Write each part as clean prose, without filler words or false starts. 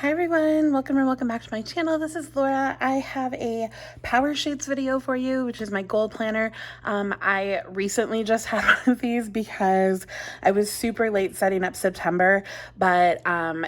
Hi everyone, welcome or welcome back to my channel. This is Laura. I have a Power Sheets video for you, which is my goal planner. I recently just had one of these because I was super late setting up September, but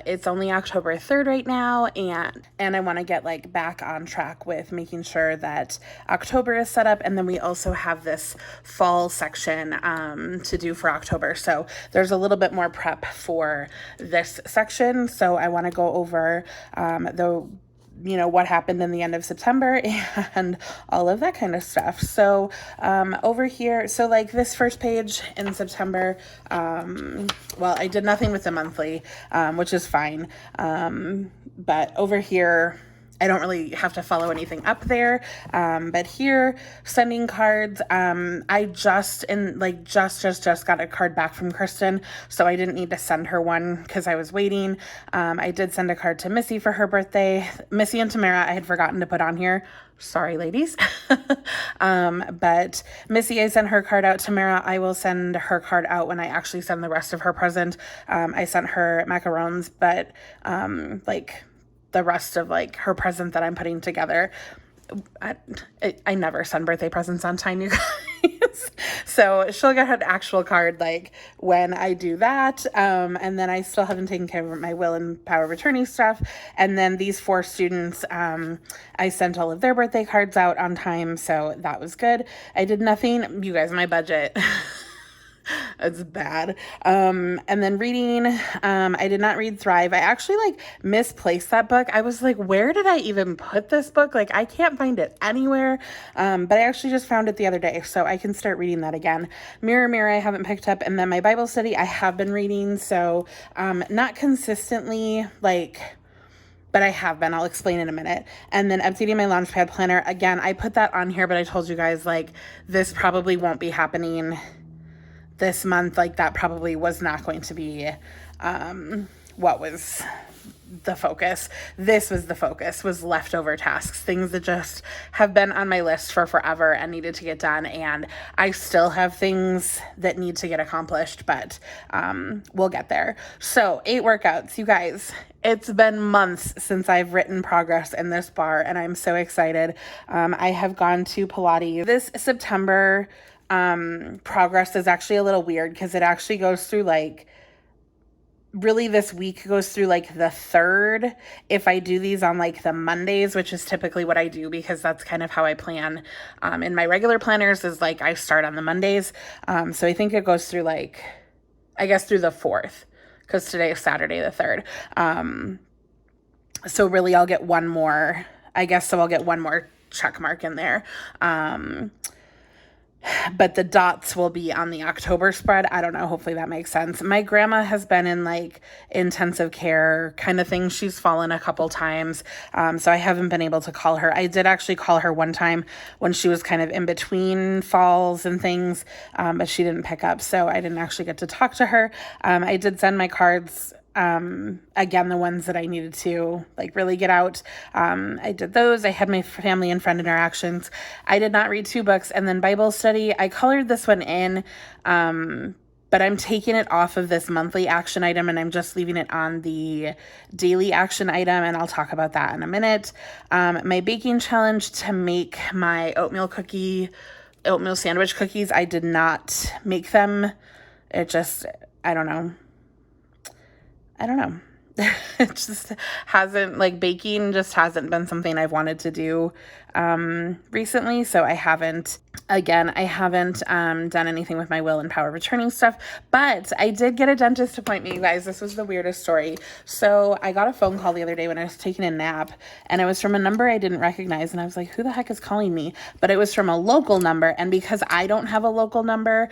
it's only October 3rd right now, and I want to get like back on track with making sure that October is set up, and then we also have this fall section to do for October. So there's a little bit more prep for this section. So I want to go over what happened in the end of September and all of that kind of stuff. So over here, so like this first page in September, well, I did nothing with the monthly, which is fine. But over here, I don't really have to follow anything up there. But here, sending cards, I just got a card back from Kristen, so I didn't need to send her one because I was waiting. I did send a card to Missy for her birthday. Missy and Tamara, I had forgotten to put on here. Sorry, ladies. But Missy, I sent her card out. Tamara, I will send her card out when I actually send the rest of her present. I sent her macarons, but the rest of like her present that I'm putting together, I never send birthday presents on time, you guys. So she'll get an actual card like when I do that. And then I still haven't taken care of my will and power of attorney stuff. And then these 4 students, I sent all of their birthday cards out on time. So that was good. I did nothing. You guys, my budget. It's bad. And then reading, I did not read Thrive. I actually misplaced that book. I was like, where did I even put this book? Like, I can't find it anywhere. But I actually just found it the other day, so I can start reading that again. Mirror, Mirror, I haven't picked up. And then my Bible study, I have been reading. So, not consistently, but I have been. I'll explain in a minute. And then updating my Launchpad planner. Again, I put that on here, but I told you guys, this probably won't be happening this month. That probably was not going to be what was the focus. This was the focus, was leftover tasks, things that just have been on my list for forever and needed to get done. And I still have things that need to get accomplished, but we'll get there. So 8 workouts, you guys. It's been months since I've written progress in this bar, and I'm so excited. I have gone to Pilates this September. Progress is actually a little weird because it actually goes through really this week goes through the 3rd. If I do these on the Mondays, which is typically what I do because that's kind of how I plan in my regular planners, is I start on the Mondays. So I think it goes through I guess through the 4th, because today is Saturday the 3rd. So really I'll get one more, I'll get one more check mark in there. But the dots will be on the October spread. I don't know. Hopefully that makes sense. My grandma has been in intensive care kind of thing. She's fallen a couple times. So I haven't been able to call her. I did actually call her one time when she was kind of in between falls and things, but she didn't pick up. So I didn't actually get to talk to her. I did send my cards. Again, the ones that I needed to really get out. I did those. I had my family and friend interactions. I did not read 2 books. And then Bible study, I colored this one in, but I'm taking it off of this monthly action item and I'm just leaving it on the daily action item. And I'll talk about that in a minute. My baking challenge to make my oatmeal sandwich cookies. I did not make them. It just, I don't know. It just hasn't, baking just hasn't been something I've wanted to do recently. So I haven't done anything with my will and power of attorney stuff. But I did get a dentist appointment, you guys. This was the weirdest story. So I got a phone call the other day when I was taking a nap, and it was from a number I didn't recognize. And I was like, who the heck is calling me? But it was from a local number. And because I don't have a local number,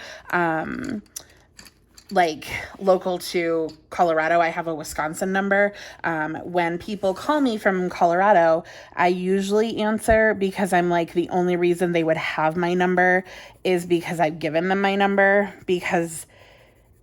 local to Colorado, I have a Wisconsin number. When people call me from Colorado, I usually answer because I'm the only reason they would have my number is because I've given them my number, because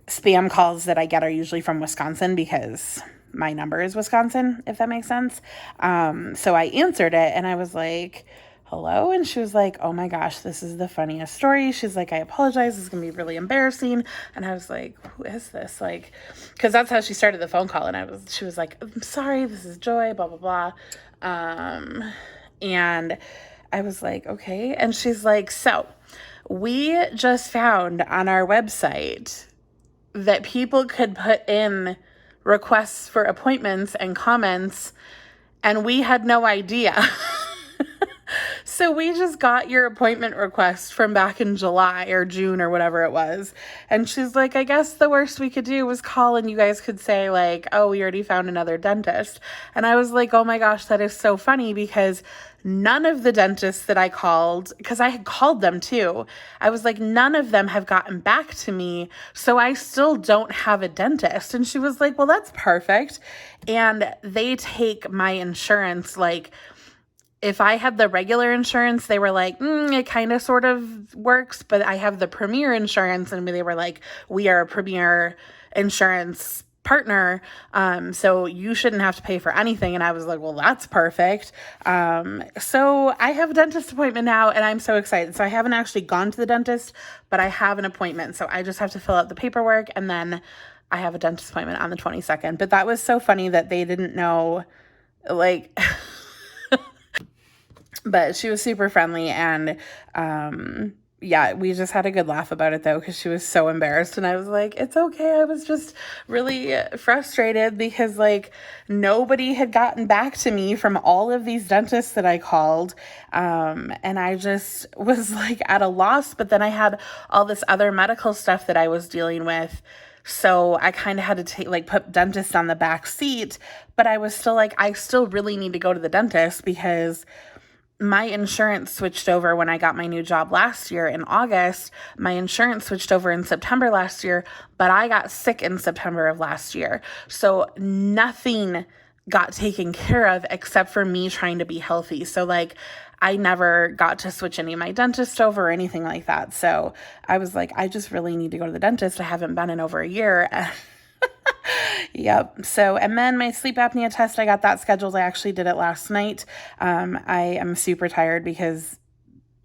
spam calls that I get are usually from Wisconsin because my number is Wisconsin, if that makes sense. So I answered it and I was like, hello? And she was like, oh my gosh, this is the funniest story. She's like, I apologize. This is going to be really embarrassing. And I was like, who is this? Like, because that's how she started the phone call. And she was like, I'm sorry, this is Joy, blah, blah, blah. And I was like, okay. And she's like, so we just found on our website that people could put in requests for appointments and comments, and we had no idea. So we just got your appointment request from back in July or June or whatever it was. And she's like, I guess the worst we could do was call and you guys could say like, oh, we already found another dentist. And I was like, oh my gosh, that is so funny, because none of the dentists that I called, because I had called them too, I was like, none of them have gotten back to me. So I still don't have a dentist. And she was like, well, that's perfect. And they take my insurance, like, if I had the regular insurance, they were like, it kind of sort of works, but I have the Premier insurance, and they were like, we are a Premier insurance partner, so you shouldn't have to pay for anything. And I was like, well, that's perfect. So I have a dentist appointment now, and I'm so excited. So I haven't actually gone to the dentist, but I have an appointment. So I just have to fill out the paperwork, and then I have a dentist appointment on the 22nd. But that was so funny that they didn't know, like... But she was super friendly, and yeah, we just had a good laugh about it though, because she was so embarrassed, and I was like, it's okay. I was just really frustrated because like nobody had gotten back to me from all of these dentists that I called, and I just was like at a loss. But then I had all this other medical stuff that I was dealing with. So I kind of had to put dentist on the back seat, but I was still like, I still really need to go to the dentist because my insurance switched over when I got my new job last year in August. My insurance switched over in September last year, but I got sick in September of last year. So nothing got taken care of except for me trying to be healthy. So like I never got to switch any of my dentist over or anything like that. So I was like, I just really need to go to the dentist. I haven't been in over a year. Yep. So, and then my sleep apnea test, I got that scheduled. I actually did it last night. I am super tired because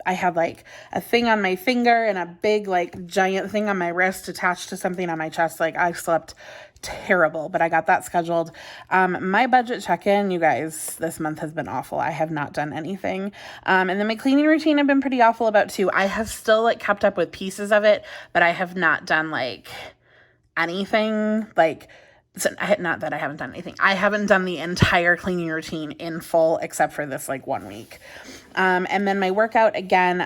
I had like a thing on my finger and a big like giant thing on my wrist attached to something on my chest. Like I slept terrible, but I got that scheduled. My budget check-in, you guys, this month has been awful. I have not done anything. And then my cleaning routine I've been pretty awful about too. I have still like kept up with pieces of it, but I have not done like anything like... So not that I haven't done anything. I haven't done the entire cleaning routine in full except for this like 1 week. And then my workout again,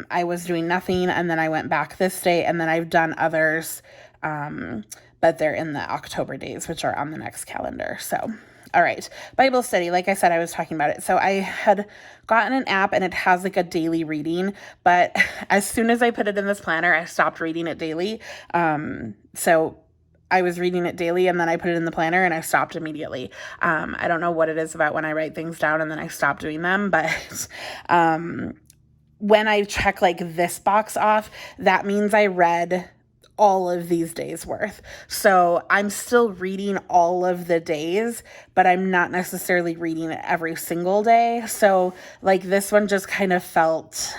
I was doing nothing, and then I went back this day, and then I've done others, but they're in the October days, which are on the next calendar. So, all right. Bible study. Like I said, I was talking about it. So I had gotten an app, and it has like a daily reading, but as soon as I put it in this planner, I stopped reading it daily. So I was reading it daily, and then I put it in the planner and I stopped immediately. I don't know what it is about when I write things down and then I stop doing them, but when I check like this box off, that means I read all of these days worth. So I'm still reading all of the days, but I'm not necessarily reading it every single day. So like this one just kind of felt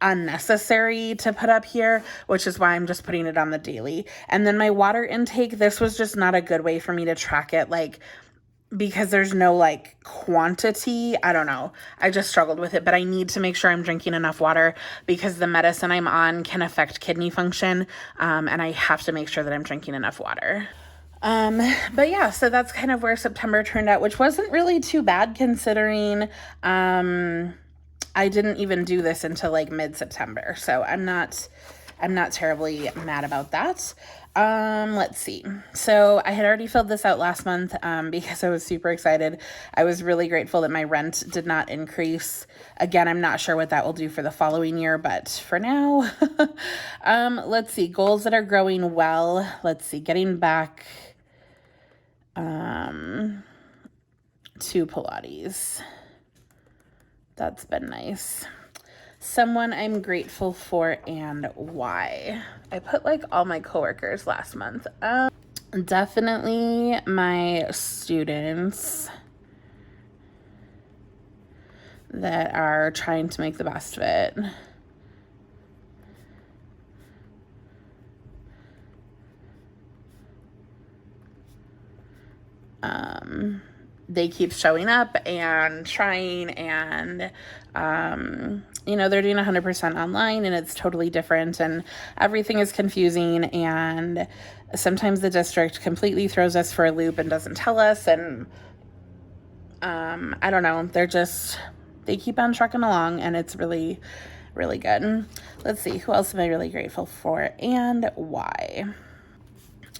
unnecessary to put up here, which is why I'm just putting it on the daily. And then my water intake, this was just not a good way for me to track it, like because there's no like quantity. I don't know. I just struggled with it, but I need to make sure I'm drinking enough water because the medicine I'm on can affect kidney function. And I have to make sure that I'm drinking enough water. But yeah, so that's kind of where September turned out, which wasn't really too bad considering, I didn't even do this until like mid-September. So I'm not terribly mad about that. Let's see. So I had already filled this out last month, because I was super excited. I was really grateful that my rent did not increase. Again, I'm not sure what that will do for the following year, but for now, let's see, goals that are growing well. Let's see, getting back, to Pilates. That's been nice. Someone I'm grateful for and why. I put like all my coworkers last month. Definitely my students. that are trying to make the best of it. They keep showing up and trying, and you know, they're doing 100% online, and it's totally different, and everything is confusing, and sometimes the district completely throws us for a loop and doesn't tell us, and I don't know, they keep on trucking along, and it's really, really good. Let's see, who else am I really grateful for and why?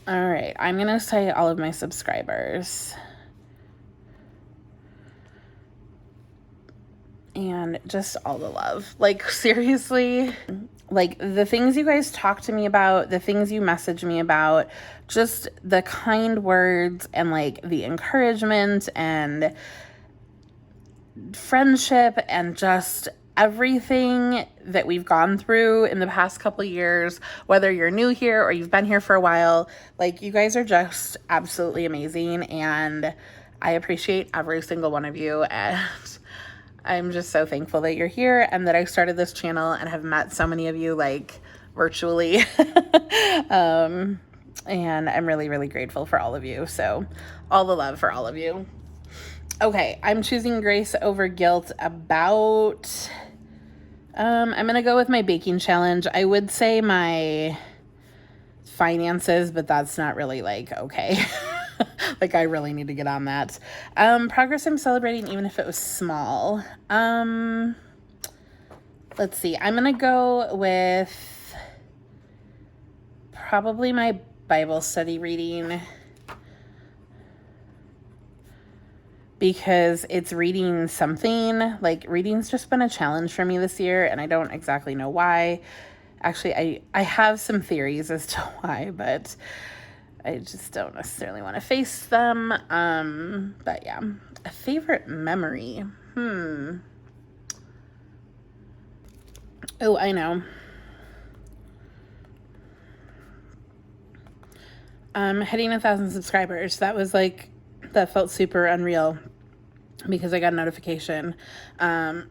All right, I'm gonna say all of my subscribers. And just all the love. Like, seriously, like the things you guys talk to me about, the things you message me about, just the kind words and like the encouragement and friendship and just everything that we've gone through in the past couple of years, whether you're new here or you've been here for a while, like you guys are just absolutely amazing, and I appreciate every single one of you, and I'm just so thankful that you're here and that I started this channel and have met so many of you like virtually. And I'm really, really grateful for all of you. So all the love for all of you. Okay, I'm choosing grace over guilt about, I'm going to go with my baking challenge. I would say my finances, but that's not really like, okay. Like, I really need to get on that. Progress I'm celebrating, even if it was small. Let's see. I'm going to go with probably my Bible study reading, because it's reading something. Like, reading's just been a challenge for me this year, and I don't exactly know why. Actually, I have some theories as to why, but I just don't necessarily want to face them. But yeah, a favorite memory. Oh, I know. Hitting 1,000 subscribers. That felt super unreal, because I got a notification on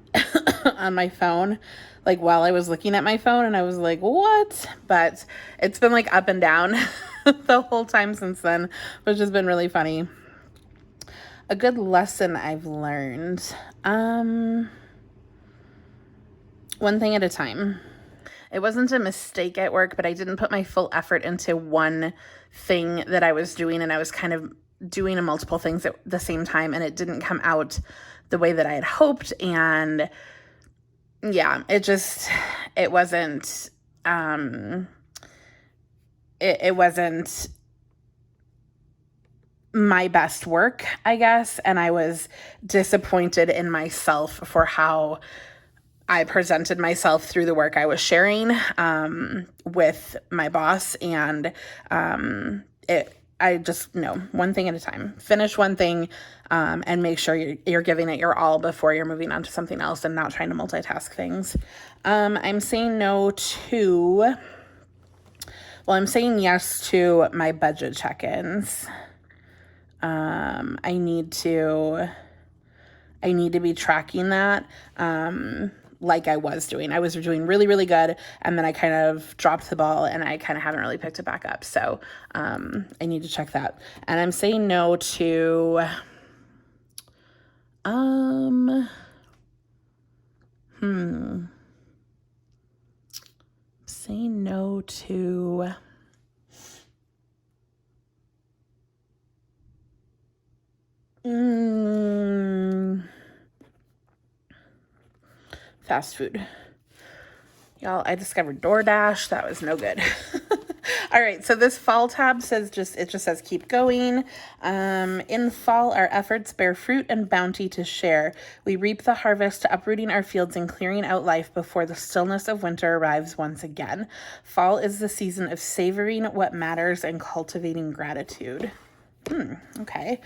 my phone, like while I was looking at my phone, and I was like, what? But it's been like up and down the whole time since then, which has been really funny. A good lesson I've learned. One thing at a time. It wasn't a mistake at work, but I didn't put my full effort into one thing that I was doing, and I was kind of doing multiple things at the same time, and it didn't come out the way that I had hoped. And yeah, it wasn't, it wasn't my best work, I guess. And I was disappointed in myself for how I presented myself through the work I was sharing with my boss. And I just, no, one thing at a time. Finish one thing and make sure you're giving it your all before you're moving on to something else, and not trying to multitask things. I'm saying I'm saying yes to my budget check-ins. I need to be tracking that. Like I was doing. I was doing really, really good, and then I kind of dropped the ball, and I kind of haven't really picked it back up. So I need to check that. And I'm saying no to saying no to fast food. Y'all, I discovered DoorDash. That was no good. All right, so this fall tab says it just says keep going. In fall, our efforts bear fruit and bounty to share. We reap the harvest, uprooting our fields and clearing out life before the stillness of winter arrives once again. Fall is the season of savoring what matters and cultivating gratitude. Okay.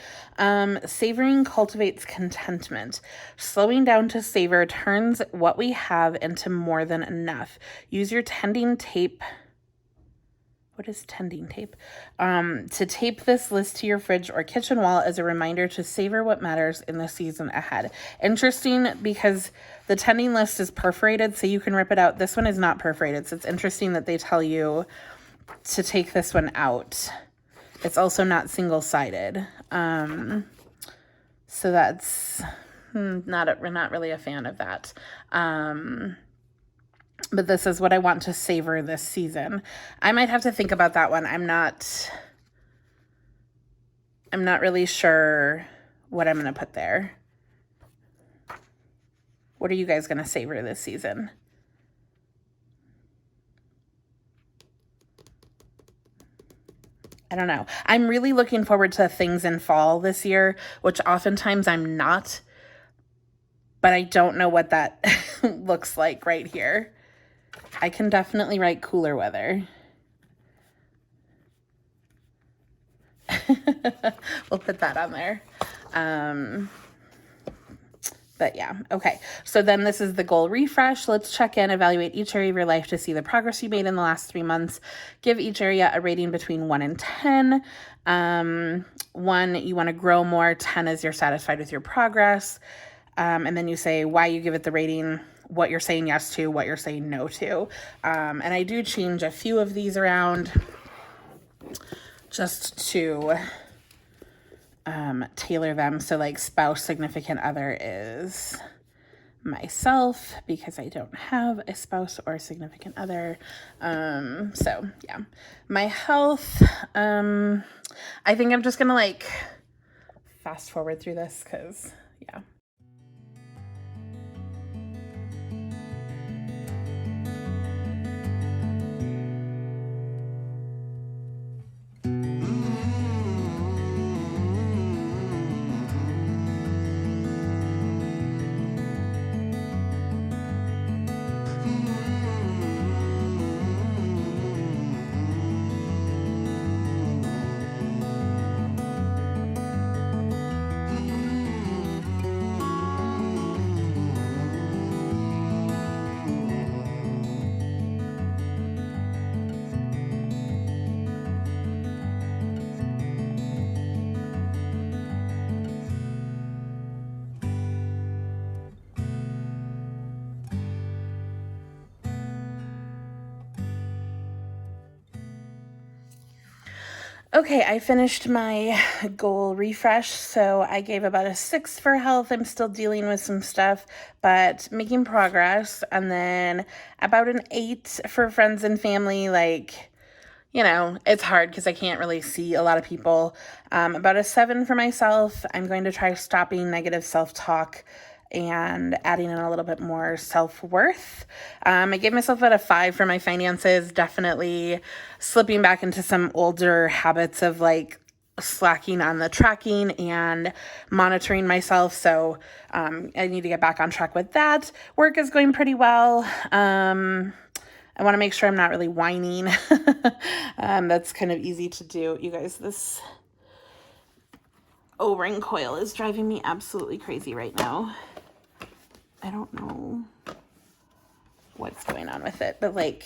Savoring cultivates contentment. Slowing down to savor turns what we have into more than enough. Use your tending tape. what is tending tape? To tape this list to your fridge or kitchen wall as a reminder to savor what matters in the season ahead. Interesting because the tending list is perforated, so you can rip it out. This one is not perforated, so it's interesting that they tell you to take this one out. It's also not single-sided. So that's we're not really a fan of that. But this is what I want to savor this season. I might have to think about that one. I'm not really sure what I'm going to put there. What are you guys going to savor this season? I don't know. I'm really looking forward to things in fall this year, which oftentimes I'm not. But I don't know what that looks like right here. I can definitely write cooler weather. We'll put that on there. But yeah, okay. So then this is the goal refresh. Let's check in, evaluate each area of your life to see the progress you made in the last 3 months. Give each area a rating between 1 and 10. 1, you want to grow more. 10 is you're satisfied with your progress. And then you say why you give it the rating, what you're saying yes to, what you're saying no to. And I do change a few of these around just to tailor them. So like spouse, significant other is myself because I don't have a spouse or significant other. So yeah, my health, I think I'm just gonna like fast forward through this because yeah. Okay, I finished my goal refresh, so I gave about a 6 for health. I'm still dealing with some stuff, but making progress. And then about an 8 for friends and family, like, you know, it's hard because I can't really see a lot of people. About a 7 for myself. I'm going to try stopping negative self-talk and adding in a little bit more self-worth. I gave myself about a 5 for my finances, definitely slipping back into some older habits of like slacking on the tracking and monitoring myself. So I need to get back on track with that. Work is going pretty well. I want to make sure I'm not really whining. That's kind of easy to do. You guys, this O-ring coil is driving me absolutely crazy right now. I don't know what's going on with it, but like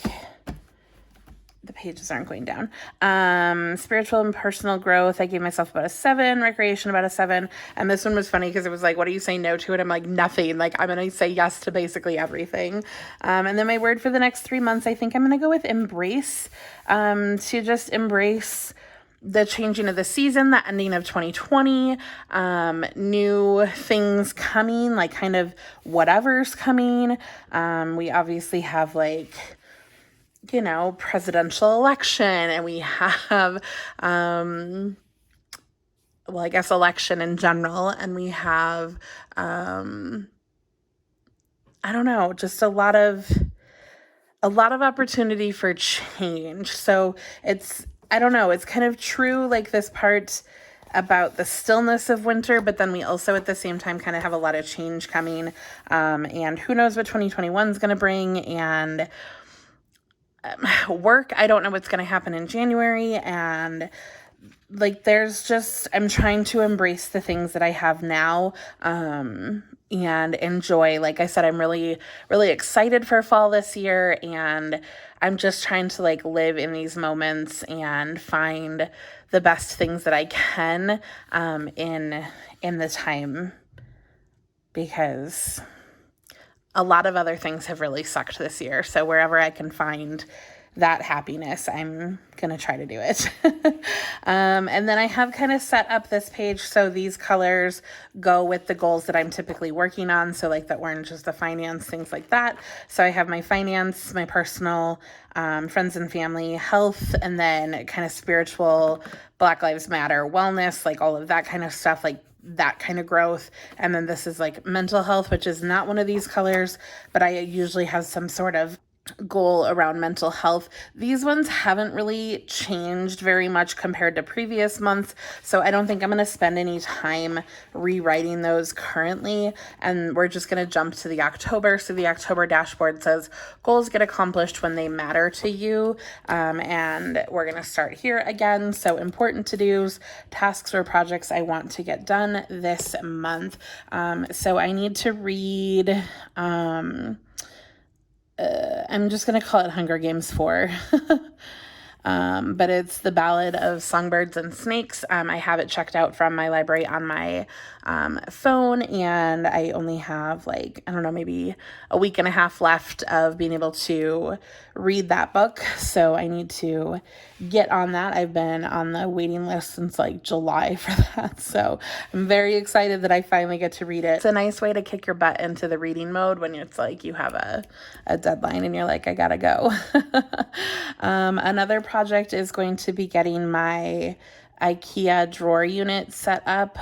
the pages aren't going down. Spiritual and personal growth, I gave myself about a 7. Recreation, about a 7. And this one was funny because it was like, what do you say no to? And I'm like, nothing. Like, I'm going to say yes to basically everything. And then my word for the next 3 months, I think I'm going to go with embrace. To just embrace the changing of the season, the ending of 2020, new things coming, like kind of whatever's coming. We obviously have like, you know, presidential election, and we have, well, I guess election in general, and we have, I don't know, just a lot of opportunity for change. So it's, I don't know, it's kind of true, like this part about the stillness of winter, but then we also at the same time kind of have a lot of change coming, and who knows what 2021 is going to bring. And work, I don't know what's going to happen in January, and like there's just, I'm trying to embrace the things that I have now, and enjoy. Like I said, I'm really, really excited for fall this year, and I'm just trying to like live in these moments and find the best things that I can in the time, because a lot of other things have really sucked this year. So wherever I can find that happiness, I'm gonna try to do it. And then I have kind of set up this page so these colors go with the goals that I'm typically working on. So like the orange is the finance, things like that. So I have my finance, my personal, friends and family, health, and then kind of spiritual, Black Lives Matter, wellness, like all of that kind of stuff, like that kind of growth. And then this is like mental health, which is not one of these colors, but I usually have some sort of goal around mental health. These ones haven't really changed very much compared to previous months, so I don't think I'm going to spend any time rewriting those currently, and we're just going to jump to the October. So the October dashboard says goals get accomplished when they matter to you, and we're going to start here again. So important to-dos, tasks or projects I want to get done this month. So I need to read I'm just going to call it Hunger Games 4. But it's The Ballad of Songbirds and Snakes. I have it checked out from my library on my phone, and I only have like, I don't know, maybe a week and a half left of being able to read that book. So I need to get on that. I've been on the waiting list since like July for that. So I'm very excited that I finally get to read it. It's a nice way to kick your butt into the reading mode when it's like you have a deadline and you're like, I gotta go. Another project is going to be getting my IKEA drawer unit set up.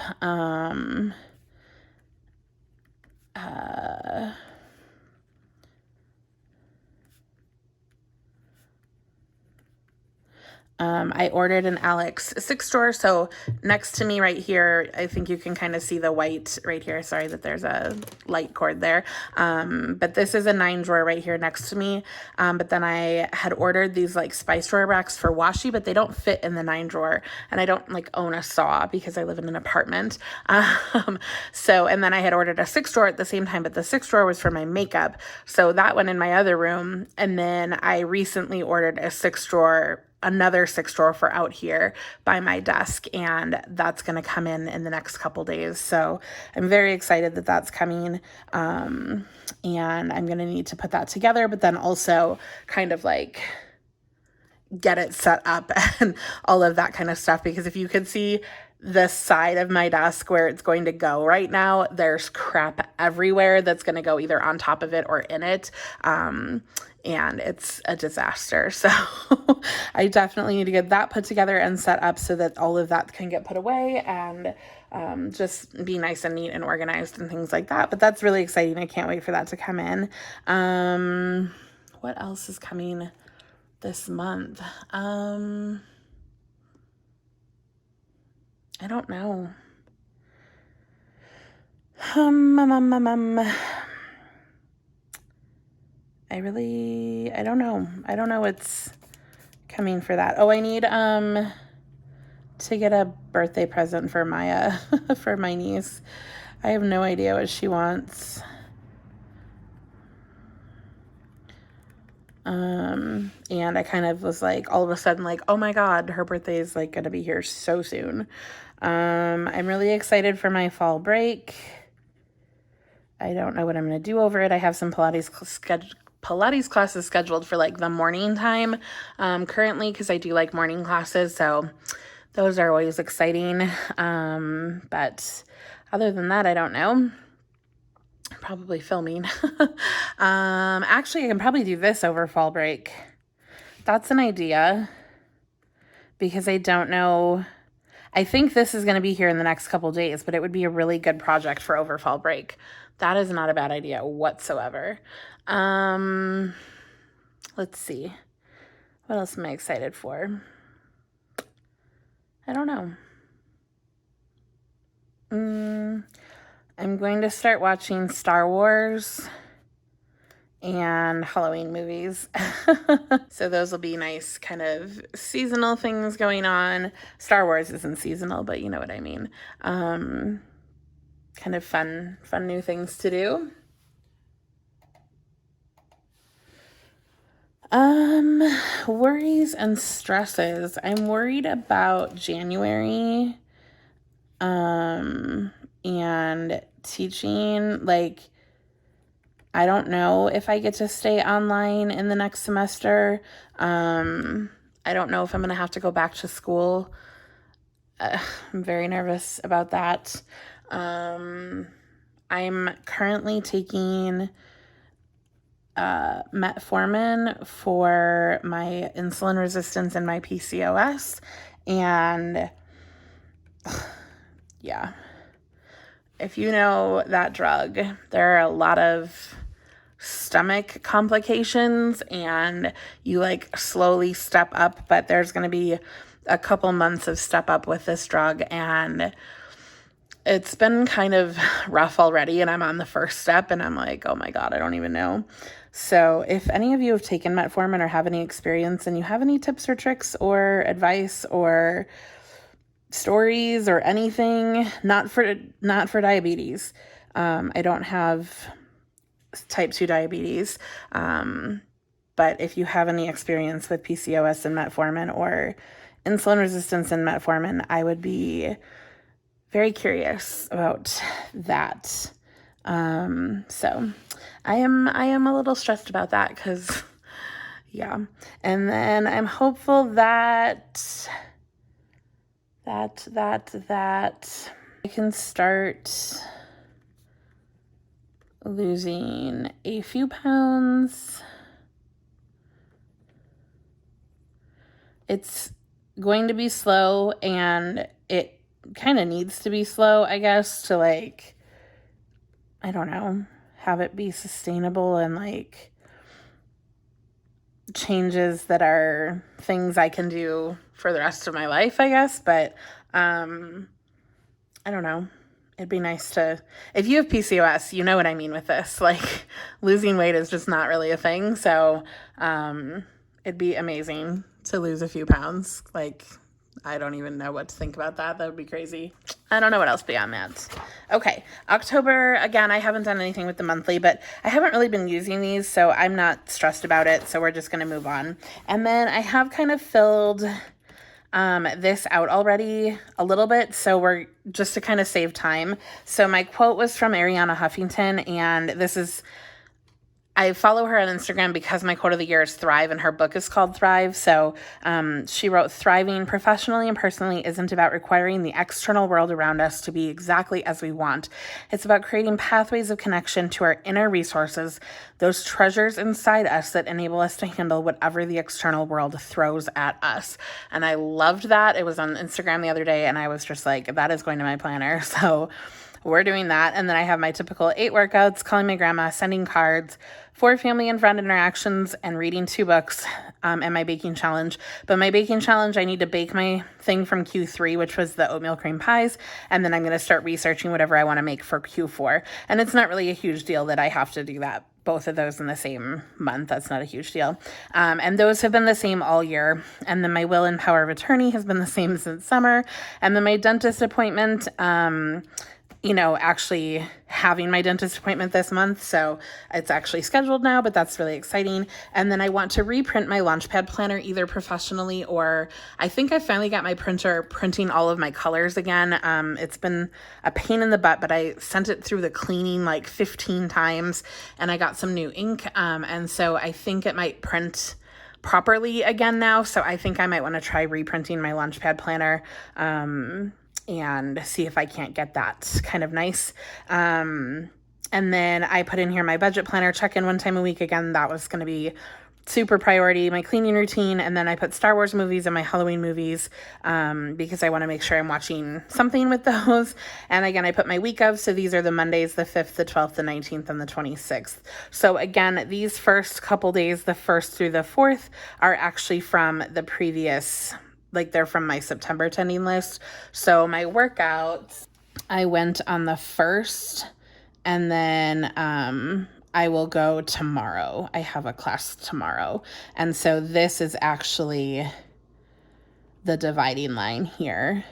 I ordered an Alex 6 drawer. So next to me right here, I think you can kind of see the white right here. Sorry that there's a light cord there. But this is a 9 drawer right here next to me. But then I had ordered these like spice drawer racks for washi, but they don't fit in the 9 drawer. And I don't like own a saw because I live in an apartment. And then I had ordered a 6 drawer at the same time, but the 6 drawer was for my makeup. So that went in my other room. And then I recently ordered another 6 drawer for out here by my desk, and that's going to come in the next couple days. So I'm very excited that that's coming, and I'm going to need to put that together, but then also kind of like get it set up and all of that kind of stuff, because if you could see the side of my desk where it's going to go right now, there's crap everywhere that's going to go either on top of it or in it. And it's a disaster. So I definitely need to get that put together and set up so that all of that can get put away and just be nice and neat and organized and things like that. But that's really exciting. I can't wait for that to come in. What else is coming this month? I don't know. I don't know. I don't know what's coming for that. Oh, I need to get a birthday present for Maya for my niece. I have no idea what she wants. And I kind of was like, all of a sudden, like, oh my God, her birthday is like gonna be here so soon. I'm really excited for my fall break. I don't know what I'm gonna do over it. I have some Pilates classes scheduled for like the morning time currently, because I do like morning classes, so those are always exciting. But other than that, I don't know. Probably filming. Actually, I can probably do this over fall break. That's an idea, because I don't know. I think this is going to be here in the next couple days, but it would be a really good project for over fall break. That is not a bad idea whatsoever. Let's see. What else am I excited for? I don't know. I'm going to start watching Star Wars and Halloween movies. So those will be nice kind of seasonal things going on. Star Wars isn't seasonal, but you know what I mean. Kind of fun new things to do. Um, Worries and stresses. I'm worried about January, and teaching. Like, I don't know if I get to stay online in the next semester. I don't know if I'm going to have to go back to school. I'm very nervous about that. I'm currently taking metformin for my insulin resistance and my PCOS. And yeah, if you know that drug, there are a lot of stomach complications and you like slowly step up, but there's going to be a couple months of step up with this drug, and it's been kind of rough already, and I'm on the first step and I'm like, oh my God, I don't even know. So if any of you have taken metformin or have any experience and you have any tips or tricks or advice or stories or anything, not for diabetes. I don't have type 2 diabetes. But if you have any experience with PCOS and metformin or insulin resistance and metformin, I would be very curious about that. So I am a little stressed about that because, yeah. And then I'm hopeful that I can start losing a few pounds. It's going to be slow, and it kind of needs to be slow, I guess, to like, I don't know, have it be sustainable and like changes that are things I can do for the rest of my life, I guess. But I don't know. It'd be nice to, if you have PCOS, you know what I mean with this. Like, losing weight is just not really a thing. So it'd be amazing to lose a few pounds. Like, I don't even know what to think about that. That would be crazy. I don't know what else beyond that. Okay, October, again, I haven't done anything with the monthly, but I haven't really been using these, so I'm not stressed about it, so we're just going to move on. And then I have kind of filled this out already a little bit, so we're just to kind of save time. So my quote was from Arianna Huffington, and this is, I follow her on Instagram because my quote of the year is Thrive, and her book is called Thrive. So she wrote, thriving professionally and personally isn't about requiring the external world around us to be exactly as we want. It's about creating pathways of connection to our inner resources, those treasures inside us that enable us to handle whatever the external world throws at us. And I loved that. It was on Instagram the other day, and I was just like, that is going to my planner. So we're doing that. And then I have my typical 8 workouts, calling my grandma, sending cards, 4 family and friend interactions, and reading 2 books, and my baking challenge. But my baking challenge, I need to bake my thing from Q3, which was the oatmeal cream pies. And then I'm going to start researching whatever I want to make for Q4. And it's not really a huge deal that I have to do that, both of those in the same month. That's not a huge deal. And those have been the same all year. And then my will and power of attorney has been the same since summer. And then my dentist appointment, actually having my dentist appointment this month. So it's actually scheduled now, but that's really exciting. And then I want to reprint my Launchpad planner, either professionally or I think I finally got my printer printing all of my colors again. It's been a pain in the butt, but I sent it through the cleaning like 15 times and I got some new ink. And so I think it might print properly again now. So I think I might want to try reprinting my Launchpad planner. And see if I can't get that kind of nice. And then I put in here my budget planner, check in 1 time a week. Again, that was going to be super priority, my cleaning routine. And then I put Star Wars movies and my Halloween movies because I want to make sure I'm watching something with those. And again, I put my week of, so these are the Mondays, the 5th, the 12th, the 19th, and the 26th. So again, these first couple days, the 1st through the 4th, are actually from the previous, like they're from my September attending list. So my workouts, I went on the 1st, and then I will go tomorrow. I have a class tomorrow. And so this is actually the dividing line here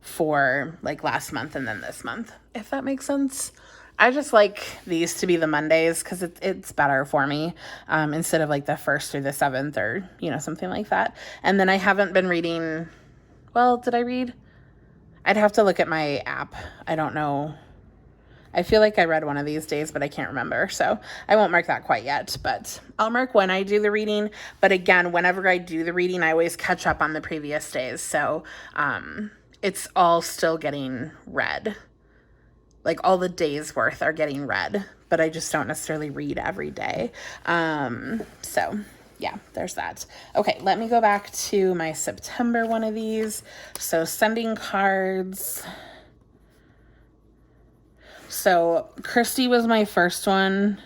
for like last month and then this month, if that makes sense. I just like these to be the Mondays because it's better for me, instead of like the 1st or the 7th or, something like that. And then I haven't been reading, well, did I read? I'd have to look at my app. I don't know. I feel like I read one of these days, but I can't remember. So I won't mark that quite yet, but I'll mark when I do the reading. But again, whenever I do the reading, I always catch up on the previous days. So it's all still getting read. Like all the days worth are getting read, but I just don't necessarily read every day. So yeah, there's that. Okay, let me go back to my September one of these. So sending cards. So Christy was my first one,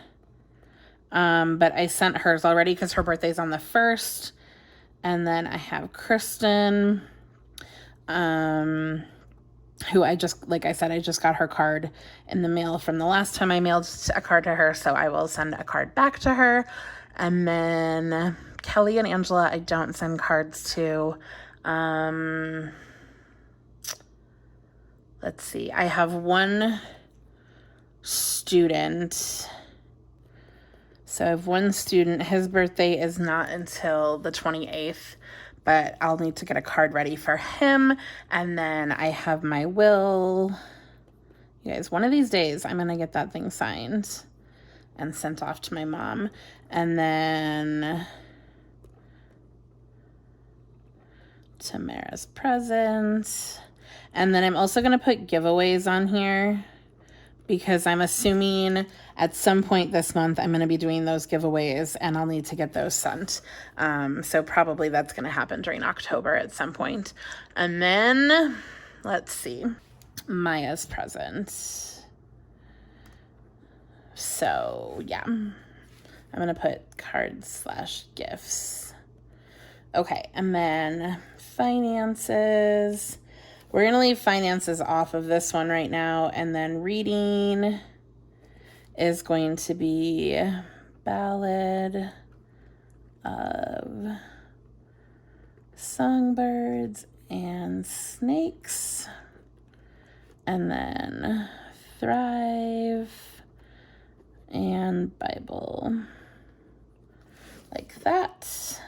but I sent hers already because her birthday's on the 1st. And then I have Kristen, who I just, like I said, I just got her card in the mail from the last time I mailed a card to her, so I will send a card back to her. And then Kelly and Angela, I don't send cards to. Let's see, I have one student. So I have one student, his birthday is not until the 28th, but I'll need to get a card ready for him. And then I have my will. You guys, one of these days, I'm going to get that thing signed and sent off to my mom. And then Tamara's present. And then I'm also going to put giveaways on here because I'm assuming at some point this month I'm going to be doing those giveaways and I'll need to get those sent. So probably that's going to happen during October at some point. And then, let's see, Maya's present. So yeah, I'm going to put cards/gifts. Okay, and then finances. We're going to leave finances off of this one right now. And then reading is going to be Ballad of Songbirds and Snakes. And then Thrive and Bible. Like that.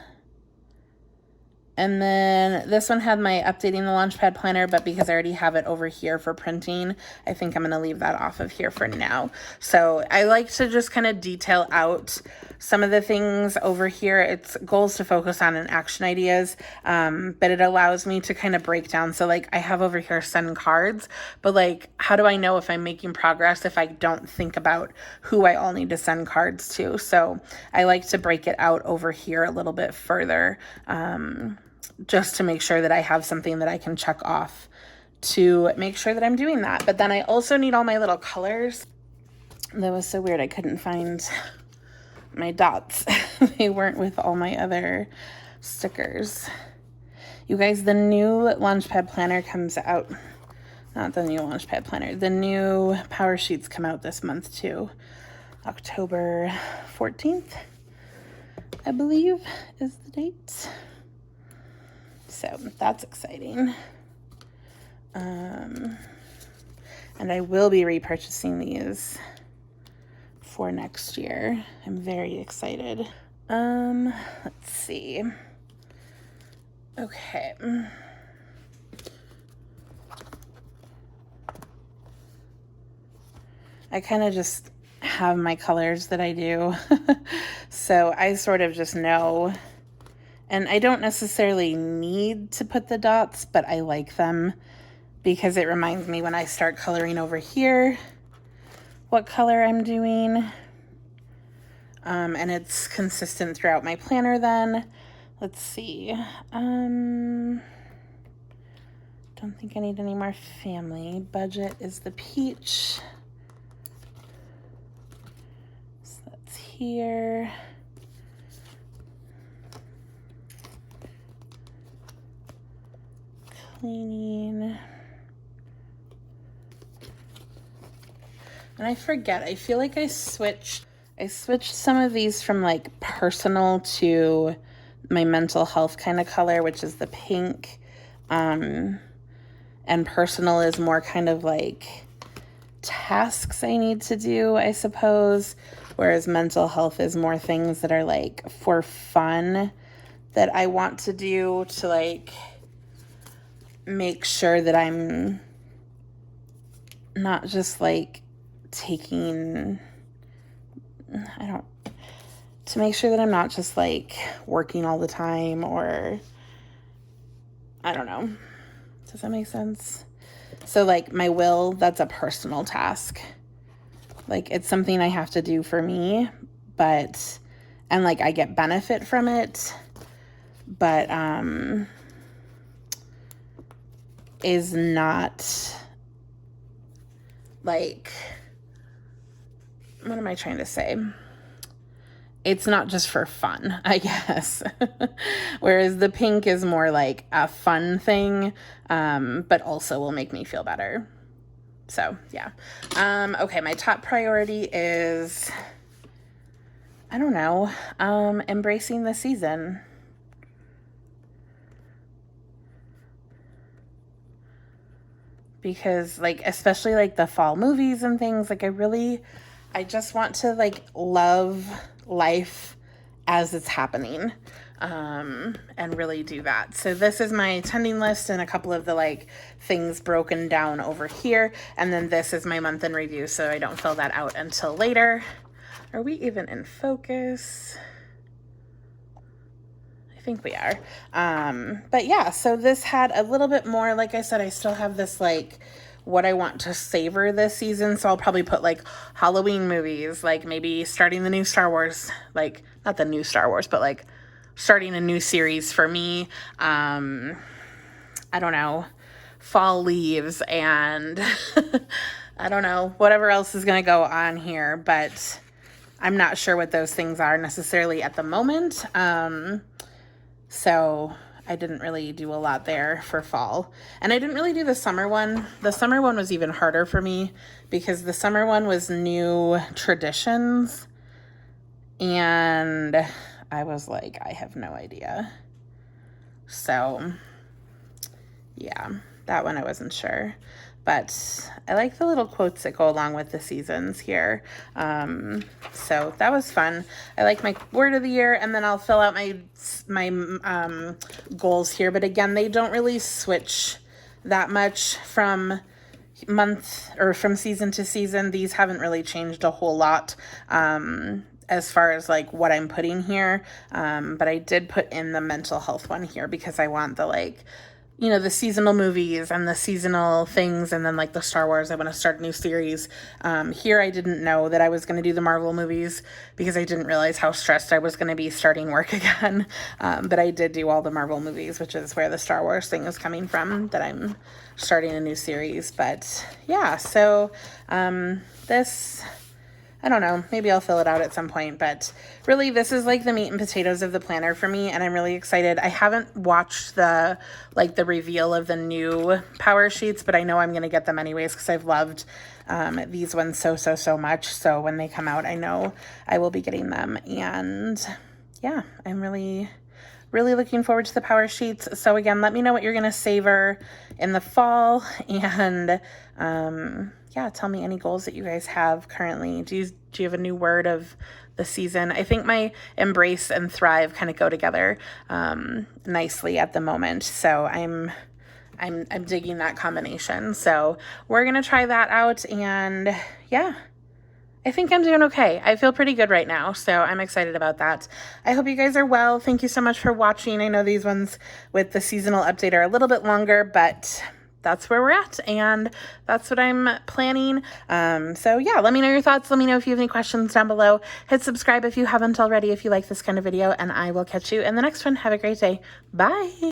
And then this one had my updating the Launchpad planner, but because I already have it over here for printing, I think I'm going to leave that off of here for now. So I like to just kind of detail out some of the things over here. It's goals to focus on and action ideas, but it allows me to kind of break down. So like I have over here send cards, but like how do I know if I'm making progress if I don't think about who I all need to send cards to? So I like to break it out over here a little bit further, just to make sure that I have something that I can check off to make sure that I'm doing that. But then I also need all my little colors. That was so weird. I couldn't find my dots. They weren't with all my other stickers. You guys, the new Launchpad planner comes out. Not the new Launchpad planner. The new Power Sheets come out this month too. October 14th, I believe, is the date. So that's exciting. And I will be repurchasing these for next year. I'm very excited. Let's see. Okay. I kind of just have my colors that I do. So I sort of just know. And I don't necessarily need to put the dots, but I like them because it reminds me when I start coloring over here what color I'm doing. And it's consistent throughout my planner then. Let's see. Don't think I need any more family. Budget is the peach. So that's here. Cleaning. And I forget, I feel like I switched some of these from like personal to my mental health kind of color, which is the pink. And personal is more kind of like tasks I need to do, I suppose, whereas mental health is more things that are like for fun that I want to do to like make sure that I'm not just like taking, to make sure that I'm not just like working all the time, or I don't know. Does that make sense? So like my will, that's a personal task. Like it's something I have to do for me, but, and like I get benefit from it, but is not like, what am I trying to say? It's not just for fun, I guess. Whereas the pink is more like a fun thing, but also will make me feel better. So, yeah. Okay, my top priority is, I don't know, embracing the season. Because, like, especially, like, the fall movies and things, like, I just want to, like, love life as it's happening, and really do that. So this is my attending list and a couple of the, like, things broken down over here. And then this is my month in review, so I don't fill that out until later. Are we even in focus? I think we are. But yeah, so this had a little bit more, like I said, I still have this, like, what I want to savor this season. So I'll probably put like Halloween movies, like maybe starting the new Star Wars, like not the new Star Wars, but like starting a new series for me. I don't know, fall leaves, and I don't know, whatever else is going to go on here, but I'm not sure what those things are necessarily at the moment. So I didn't really do a lot there for fall. And I didn't really do the summer one. The summer one was even harder for me because the summer one was new traditions. And I was like, I have no idea. So yeah, that one I wasn't sure. But I like the little quotes that go along with the seasons here. So that was fun. I like my word of the year, and then I'll fill out my goals here. But again, they don't really switch that much from month or from season to season. These haven't really changed a whole lot as far as like what I'm putting here. But I did put in the mental health one here because I want the like, you know, the seasonal movies and the seasonal things, and then like the Star Wars, I want to start a new series. Here I didn't know that I was going to do the Marvel movies because I didn't realize how stressed I was going to be starting work again. But I did do all the Marvel movies, which is where the Star Wars thing is coming from, that I'm starting a new series. But yeah, so this, I don't know, maybe I'll fill it out at some point, but really this is like the meat and potatoes of the planner for me, and I'm really excited. I haven't watched the reveal of the new power sheets, but I know I'm going to get them anyways because I've loved these ones so much. So when they come out, I know I will be getting them, and yeah, I'm really looking forward to the power sheets. So again, let me know what you're going to savor in the fall, and yeah, tell me any goals that you guys have currently. Do you have a new word of the season? I think my embrace and thrive kind of go together nicely at the moment. So I'm digging that combination. So we're going to try that out, and yeah, I think I'm doing okay. I feel pretty good right now, so I'm excited about that. I hope you guys are well. Thank you so much for watching. I know these ones with the seasonal update are a little bit longer, but that's where we're at, and that's what I'm planning. So yeah, let me know your thoughts. Let me know if you have any questions down below. Hit subscribe if you haven't already, if you like this kind of video, and I will catch you in the next one. Have a great day. Bye.